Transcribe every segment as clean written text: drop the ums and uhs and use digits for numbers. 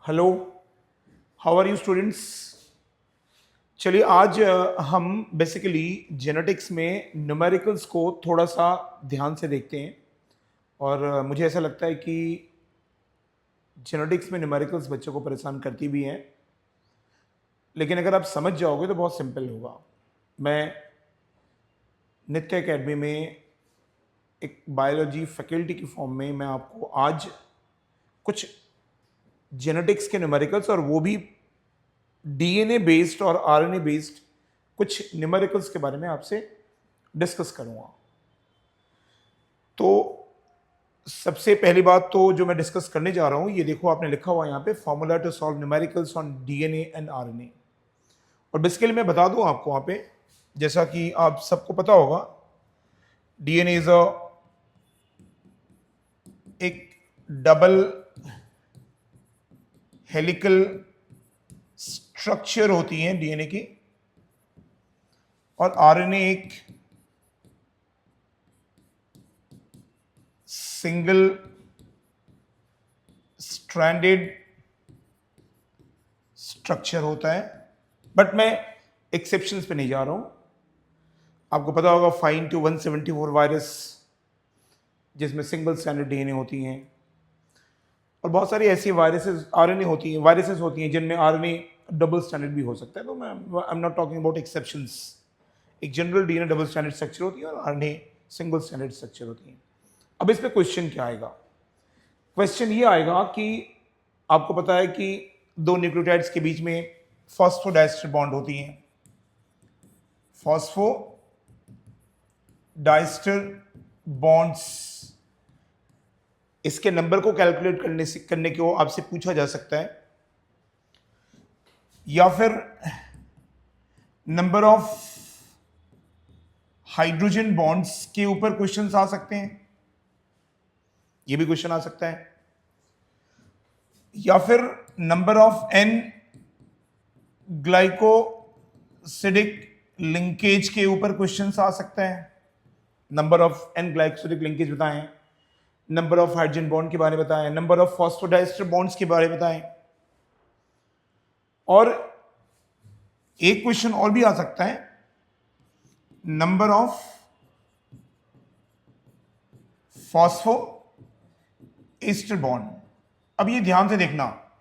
Hello, how are you students. चलिए आज हम बेसिकली जेनेटिक्स में न्यूमेरिकल्स को थोड़ा सा ध्यान से देखते हैं और मुझे ऐसा लगता है कि जेनेटिक्स में न्यूमेरिकल्स बच्चों को परेशान करती भी हैं, लेकिन अगर आप समझ जाओगे तो बहुत सिंपल होगा। मैं नित्य एकेडमी में एक बायोलॉजी फैकल्टी की फॉर्म में मैं आपको आज कुछ जेनेटिक्स के न्यूमेरिकल्स और वो भी डीएनए बेस्ड और आरएनए बेस्ड कुछ न्यूमेरिकल्स के बारे में आपसे डिस्कस करूंगा। तो सबसे पहली बात तो जो मैं डिस्कस करने जा रहा हूं, ये देखो आपने लिखा हुआ यहाँ पे formula to solve numericals on DNA and RNA. और बेसिकली मैं बता दूं आपको वहां पे, जैसा कि आप सबको पता होगा, डीएनए इज एक डबल हेलिकल स्ट्रक्चर होती है डीएनए की, और आरएनए एक सिंगल स्ट्रैंडेड स्ट्रक्चर होता है। बट मैं एक्सेप्शंस पे नहीं जा रहा हूं। आपको पता होगा फाइन टू 174 वायरस, जिसमें सिंगल स्ट्रैंडेड डीएनए होती हैं, और बहुत सारी ऐसी वायरसेस आरएनए होती हैं, वायरसेस होती हैं जिनमें आरएनए डबल स्टैंडर्ड भी हो सकता है। तो मैं I am not talking about exceptions. एक general DNA double standard structure होती है और आरएनए सिंगल स्टैंडर्ड स्ट्रक्चर होती है। अब इस पे क्वेश्चन क्या आएगा? क्वेश्चन ये आएगा कि आपको पता है कि दो न्यूक्लियोटाइड्स के बीच में फॉस्फोडाइस्टर बॉन्ड होती हैं। फॉस्फोडाइस्टर बॉन्ड्स, इसके नंबर को कैलकुलेट करने को आपसे पूछा जा सकता है, या फिर नंबर ऑफ हाइड्रोजन बॉन्ड्स के ऊपर क्वेश्चंस आ सकते हैं। ये भी क्वेश्चन आ सकता है, या फिर number of N glycosidic linkage के ऊपर क्वेश्चंस आ सकता है। Number of N glycosidic linkage बताएं, नंबर ऑफ हाइड्रोजन बॉन्ड के बारे में बताएं, नंबर ऑफ फॉस्फोडाइस्टर बॉन्ड्स के बारे में बताएं। और एक क्वेश्चन और भी आ सकता है, नंबर ऑफ फॉस्फोएस्टर बॉन्ड। अब ये ध्यान से देखना,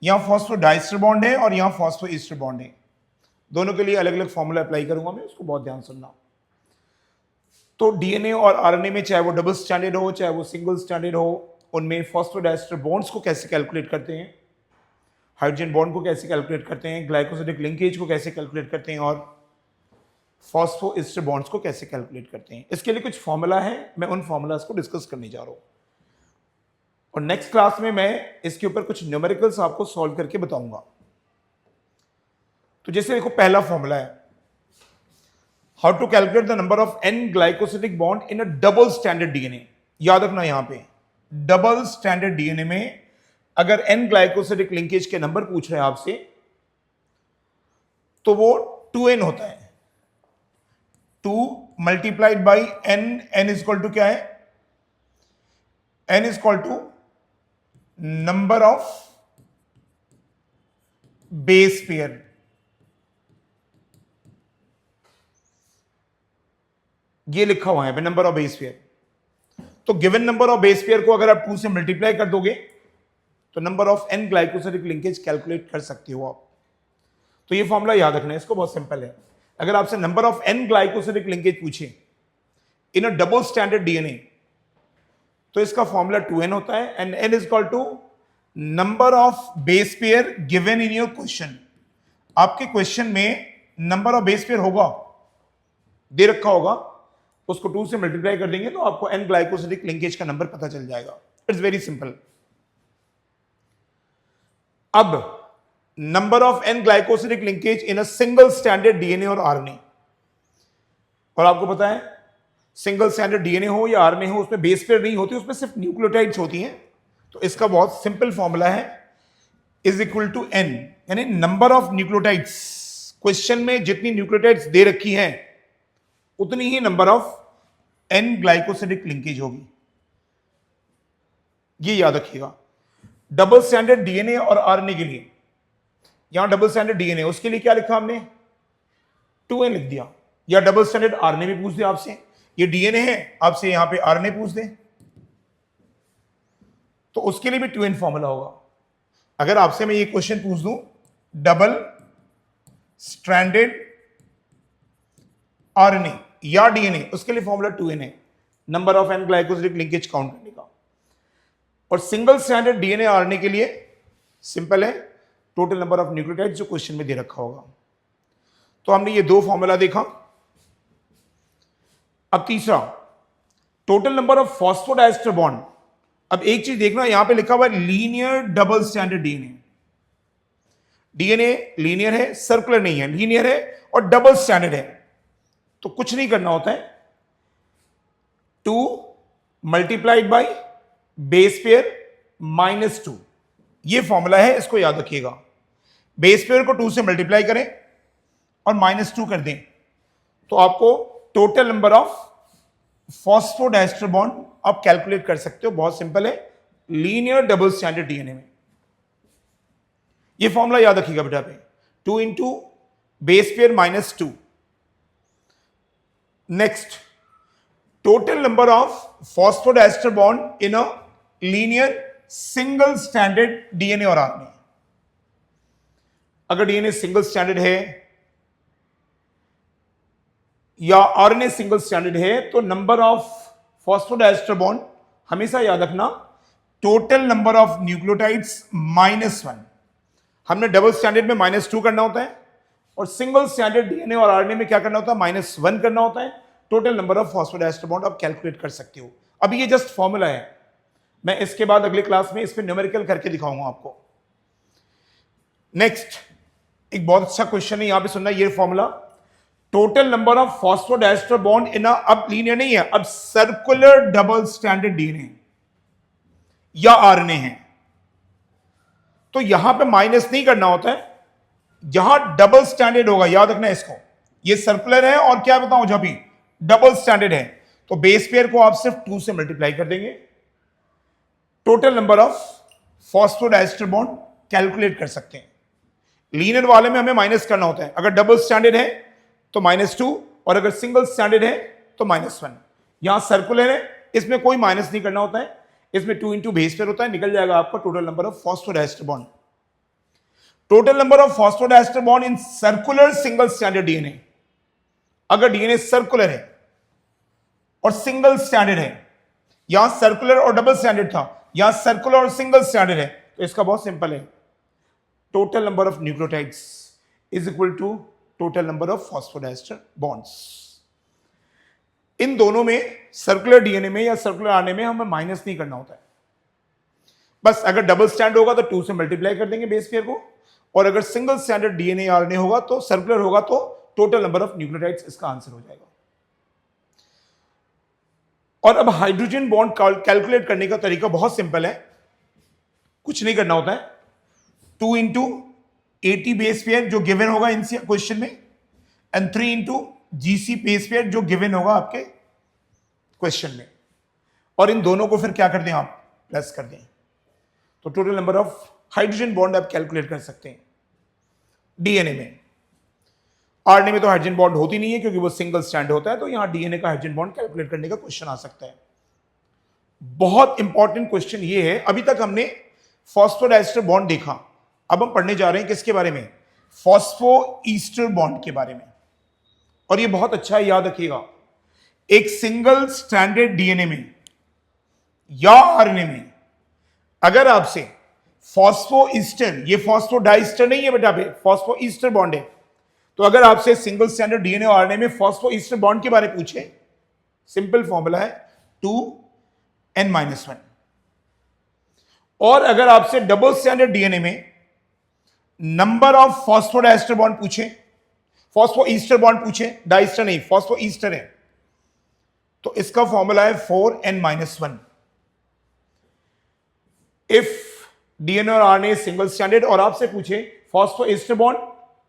यहां फॉस्फोडाइस्टर बॉन्ड है और यहां फॉस्फोएस्टर बॉन्ड है। दोनों के लिए अलग अलग फॉर्मूला अप्लाई करूंगा मैं, उसको बहुत ध्यान सुनना। तो डीएनए और आरएनए में चाहे वो डबल स्टैंडर्ड हो चाहे वो सिंगल स्टैंडर्ड हो, उनमें फॉस्फोडाइस्टर बॉन्ड्स को कैसे कैलकुलेट करते हैं, हाइड्रोजन बॉन्ड को कैसे कैलकुलेट करते हैं, ग्लाइकोसिडिक लिंकेज को कैसे कैलकुलेट करते हैं, और फॉस्फोएस्टर बॉन्ड्स को कैसे कैलकुलेट करते हैं, इसके लिए कुछ फॉर्मूला है। मैं उन फॉर्मूलाज को डिस्कस करने जा रहा हूं, और नेक्स्ट क्लास में मैं इसके ऊपर कुछ न्यूमेरिकल्स आपको सॉल्व करके बताऊंगा। तो जैसे देखो, पहला फॉर्मूला है how to calculate the number of N glycosidic bond in a double standard DNA. याद रखना, यहां पे डबल स्टैंडर्ड डीएनए में अगर एन ग्लाइकोसिडिक लिंकेज के नंबर पूछ रहे हैं आपसे, तो वो 2n होता है। 2 multiplied by N. N is equal to क्या है? N is equal to number of base pair. ये लिखा हुआ है नंबर ऑफ बेस पेयर। तो given number of base pair को अगर आप 2 से मल्टीप्लाई कर दोगे तो number of N glycosidic linkage calculate कर सकते हो आप। तो ये फॉर्मूला याद रखना है, इसको बहुत सिंपल है। अगर आपसे number of N glycosidic linkage पूछे in a double standard DNA, तो इसका फॉर्मूला 2n होता है, and n is equal to number of base pair given in your question. आपके क्वेश्चन में नंबर ऑफ बेस पेयर होगा, दे रखा होगा, उसको 2 से मल्टीप्लाई कर देंगे तो आपको एन ग्लाइकोसिडिक लिंकेज का नंबर पता चल जाएगा। It's very simple. अब number of N glycosidic linkage in a single standard DNA और आरएनए, और आपको पता है सिंगल स्टैंडर्ड डीएनए हो या आरएनए हो, उसमें बेस पेयर नहीं होती, उसमें सिर्फ न्यूक्लियोटाइड्स होती हैं। तो इसका बहुत सिंपल फॉर्मूला है, इज इक्वल टू एन, यानी नंबर ऑफ न्यूक्लियोटाइड्स। क्वेश्चन में जितनी न्यूक्लियोटाइड्स दे रखी हैं उतनी ही number of N glycosidic linkage होगी, ये याद रखिएगा। डबल स्टैंडर्ड डीएनए और आरएनए के लिए, यहां डबल स्टैंडर्ड डीएनए, उसके लिए क्या लिखा हमने, 2n लिख दिया। या डबल स्टैंडर्ड आरएनए भी पूछ दिया आपसे, ये डीएनए है, आपसे यहां पे आरएनए पूछ दे तो उसके लिए भी 2n फॉर्मूला होगा। अगर आपसे मैं ये क्वेश्चन पूछ दूं, डबल स्ट्रैंडेड आरएनए या डीएनए, उसके लिए फॉर्मूला 2n है, number of N glycosidic linkage count करने का। और सिंगल स्टैंडर्ड डीएनए आरएनए के लिए सिंपल है, टोटल नंबर ऑफ न्यूक्लियोटाइड जो क्वेश्चन में दे रखा होगा। तो हमने ये दो फॉर्मूला देखा। अब तीसरा, total number of phosphodiester bond. अब एक चीज देखना, यहां पे लिखा हुआ है linear double standard DNA. DNA linear है, सर्कुलर नहीं है, लीनियर है और डबल स्टैंडर्ड है। तो कुछ नहीं करना होता है, 2 मल्टीप्लाइड बाई बेस पेयर -2, ये फॉर्मूला है, इसको याद रखिएगा। बेस पेयर को 2 से मल्टीप्लाई करें और -2 कर दें तो आपको total number of phosphodiester bond आप कैलकुलेट कर सकते हो। बहुत सिंपल है, लीनियर डबल स्टैंडर्ड डीएनए में ये फॉर्मूला याद रखिएगा बेटा पे, 2 into base pair -2। Next, total number of phosphodiester bond in a linear single standard DNA और आरएनए। अगर डीएनए सिंगल स्टैंडर्ड है या आरएनए सिंगल स्टैंडर्ड है तो नंबर ऑफ फॉस्फोडाइस्टर बॉन्ड हमेशा याद रखना, टोटल नंबर ऑफ न्यूक्लियोटाइड्स -1। हमने डबल स्टैंडर्ड में -2 करना होता है और सिंगल स्टैंडर्ड डीएनए और आरएनए में क्या करना होता है, -1 करना होता है। Total number of phosphodiester bond आप कैलकुलेट कर सकते हो। अभी ये जस्ट फॉर्मूला है, मैं इसके बाद अगले क्लास में इस पे न्यूमेरिकल करके दिखाऊंगा आपको। नेक्स्ट, एक बहुत अच्छा क्वेश्चन है, यहां पे सुनना ये formula, total number of phosphodiester bond in अब लीनियर नहीं है, अब सर्कुलर डबल स्टैंडर्ड डीएनए या आरएनए है। तो यहां पे माइनस नहीं करना होता है, जहां डबल स्टैंडर्ड होगा, याद रखना इसको, ये सर्कुलर है और क्या बताऊं, जब भी डबल स्टैंडर्ड है तो बेस पेयर को आप सिर्फ 2 से मल्टीप्लाई कर देंगे, total number of phosphodiester bond calculate कर सकते हैं। लीनियर वाले में हमें माइनस करना होता है, अगर डबल स्टैंडर्ड है तो -2 और अगर सिंगल स्टैंडर्ड है तो -1। यहां सर्कुलर है, इसमें कोई माइनस नहीं करना होता है, इसमें 2 इंटू बेस पेयर होता है, निकल जाएगा आपका total number of phosphodiester bond. Total number of phosphodiester bond in circular single standard DNA, अगर डीएनए सर्कुलर है और सिंगल स्टैंडर्ड है, यहां सर्कुलर और डबल स्टैंडर्ड था, यहां सर्कुलर और सिंगल स्टैंडर्ड है, तो इसका बहुत सिंपल है, total number of nucleotides is equal to total number of phosphodiester bonds. इन दोनों में, सर्कुलर डीएनए में या सर्कुलर आरएनए में, हमें माइनस नहीं करना होता है, बस अगर डबल स्टैंड होगा तो 2 से मल्टीप्लाई कर देंगे बेस पेयर को, और अगर सिंगल स्टैंडर्ड डीएनए आरएनए होगा तो सर्कुलर होगा तो टोटल नंबर ऑफ न्यूक्लियोटाइड्स इसका आंसर हो जाएगा। और अब हाइड्रोजन बॉन्ड कैलकुलेट करने का तरीका बहुत सिंपल है, कुछ नहीं करना होता है, 2 इंटू 80 बेस पेयर जो गिवन होगा इन क्वेश्चन में, and 3 into GC base pair जो गिवन होगा आपके क्वेश्चन में, और इन दोनों को फिर क्या कर दें आप, प्लस कर दें, तो total number of hydrogen bond आप कैलकुलेट कर सकते हैं डीएनए में। आरएनए में तो हाइड्रोजन बॉन्ड होती नहीं है क्योंकि वो सिंगल स्टैंड होता है, तो यहां डीएनए का हाइड्रोजन बॉन्ड कैलकुलेट करने का क्वेश्चन आ सकता है। बहुत इंपॉर्टेंट क्वेश्चन ये है, अभी तक हमने फॉस्फोडाइस्टर बॉन्ड देखा, अब हम पढ़ने जा रहे हैं किसके बारे में, फॉस्फो ईस्टर बॉन्ड के बारे में। और ये बहुत अच्छा है, याद रखिएगा, एक सिंगल स्टैंडर्ड डीएनए में या आरएनए में अगर आपसे फॉस्फो ईस्टर, ये फॉस्फोडाइस्टर नहीं है बेटा, पे फॉस्फो ईस्टर बॉन्ड है, तो अगर आपसे सिंगल स्टैंडर्ड डीएनए और आरएनए में फॉस्फो ईस्टर बॉन्ड के बारे में पूछे, सिंपल फॉर्मूला है 2n-1। और अगर आपसे डबल स्टैंडर्ड डीएनए में नंबर ऑफ फॉस्फोडाइस्टर बॉन्ड पूछे, फॉस्फो ईस्टर बॉन्ड पूछे, डाइस्टर नहीं, फॉस्फो ईस्टर है, तो इसका फॉर्मूला है 4n-1। इफ डीएनए और आरएनए सिंगल स्टैंडर्ड और आपसे पूछे phosphoester bond,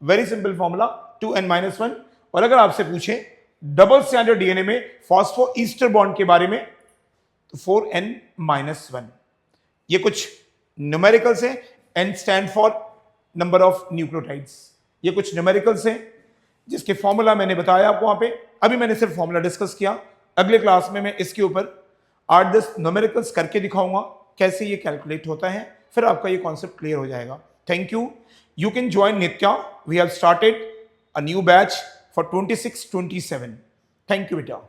very simple formula 2n-1, और अगर आपसे पूछे डबल स्टैंडर्ड डीएनए में फॉस्फो ईस्टर बॉन्ड के बारे में तो 4n-1। ये कुछ न्यूमेरिकल्स है, N stand for number of nucleotides. ये कुछ न्यूमेरिकल्स हैं जिसके फॉर्मूला मैंने बताया आपको वहां पे, अभी मैंने सिर्फ फॉर्मूला डिस्कस किया। अगले क्लास में मैं इसके ऊपर 8-10 न्यूमेरिकल्स करके दिखाऊंगा कैसे ये कैलकुलेट होता है, फिर आपका ये कॉन्सेप्ट क्लियर हो जाएगा। Thank you. You can join Nitya, we have started a new batch for 26-27। Thank you बेटा।